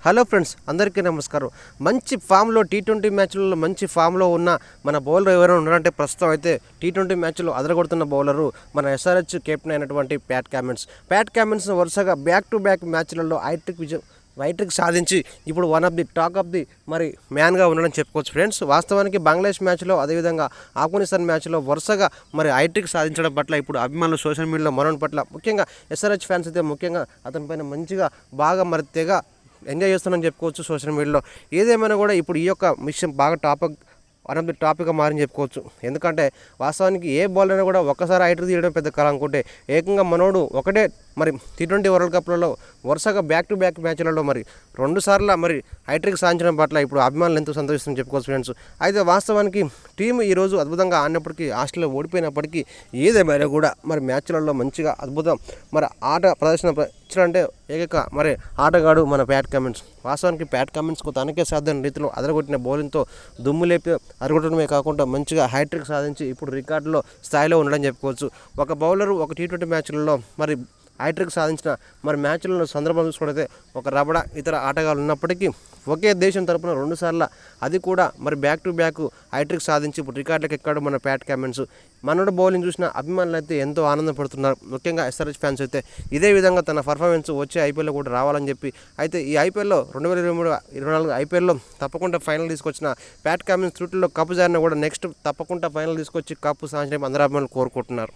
Hello friends, అందరికీ నమస్కారం. మంచి ఫామ్లో టీ20 మ్యాచ్లలో మంచి ఫామ్లో ఉన్న మన బౌలర్ ఎవరైనా ఉన్నారంటే ప్రస్తుతం అయితే టీ20 మ్యాచ్లో అదరగొడుతున్న బౌలరు మన ఎస్ఆర్హెచ్ కెప్టెన్ అయినటువంటి ప్యాట్ క్యామిన్స్ వరుసగా బ్యాక్ టు బ్యాక్ మ్యాచ్లలో హైట్రిక్ సాధించి ఇప్పుడు one of the talk of the మరి మ్యాన్గా ఉండడం చెప్పుకోవచ్చు ఫ్రెండ్స్. వాస్తవానికి బంగ్లాదేశ్ మ్యాచ్లో అదేవిధంగా ఆఫ్ఘనిస్తాన్ మ్యాచ్లో వరుసగా మరి హైట్రిక్ సాధించడం పట్ల ఇప్పుడు అభిమానులు సోషల్ మీడియాలో మరొక పట్ల ముఖ్యంగా ఎస్ఆర్హెచ్ ఫ్యాన్స్ అయితే ముఖ్యంగా అతనిపైన మంచిగా బాగా మరి తెగ ఎంజాయ్ చేస్తున్నాను చెప్పుకోవచ్చు సోషల్ మీడియాలో. ఏదేమైనా కూడా ఇప్పుడు ఈ యొక్క విషయం బాగా వన్ ఆఫ్ ది టాపిక్గా మారని చెప్పుకోవచ్చు. ఎందుకంటే వాస్తవానికి ఏ బాల్ అయినా కూడా ఒక్కసారి హైట్రిక్ తీయడం పెద్ద కళ అనుకుంటే ఏకంగా మనోడు ఒకటే మరి టీ20 వరల్డ్ కప్లలో వరుసగా బ్యాక్ టు బ్యాక్ మ్యాచ్లలో మరి 2 సార్లు మరి హైట్రిక్ సాధించడం పట్ల ఇప్పుడు అభిమానులు ఎంతో సంతోషిస్తుందని చెప్పుకోవచ్చు ఫ్రెండ్స్. అయితే వాస్తవానికి టీం ఈరోజు అద్భుతంగా ఆడినప్పటికీ ఆస్ట్రేలియా ఓడిపోయినప్పటికీ ఏదేమైనా కూడా మరి మ్యాచ్లలో మంచిగా అద్భుతం మరి ఆట ప్రదర్శన ఇచ్చారంటే ఏకైక మరి ఆటగాడు మన ప్యాట్ కమిన్స్. వాస్తవానికి ప్యాట్ కమిన్స్కు తనకే సాధ్యమైన రీతిలో అదరగొట్టిన బౌలింగ్తో దుమ్ము లేపి అదరగొట్టడమే కాకుండా మంచిగా హ్యాట్రిక్ సాధించి ఇప్పుడు రికార్డులో స్థాయిలో ఉండడం చెప్పుకోవచ్చు. ఒక బౌలరు ఒక టీ20 మ్యాచ్లలో మరి హ్యాట్రిక్ సాధించిన మరి మ్యాచ్లలో సందర్భం చూసుకుంటే ఒక రబడ ఇతర ఆటగాళ్ళు ఉన్నప్పటికీ ఒకే దేశం తరపున 2 సార్లు అది కూడా మరి బ్యాక్ టు బ్యాక్ హ్యాట్రిక్ సాధించి ఇప్పుడు రికార్డులకు ఎక్కాడు మన ప్యాట్ కమిన్స్. మనోడు బౌలింగ్ చూసిన అభిమానులు అయితే ఎంతో ఆనందపడుతున్నారు. ముఖ్యంగా ఎస్ఆర్హెచ్ ఫ్యాన్స్ అయితే ఇదే విధంగా తన పర్ఫార్మెన్స్ వచ్చే ఐపీఎల్లో కూడా రావాలని చెప్పి అయితే ఈ ఐపీఎల్లో 2023-24 ఐపీఎల్లో తప్పకుండా ఫైనల్ తీసుకొచ్చిన ప్యాట్ కమిన్స్ త్రుటిలో కప్పు జారిన కూడా నెక్స్ట్ తప్పకుండా ఫైనల్ తీసుకొచ్చి కప్పు సాధించడం అందరూ అభిమానులు కోరుకుంటున్నారు.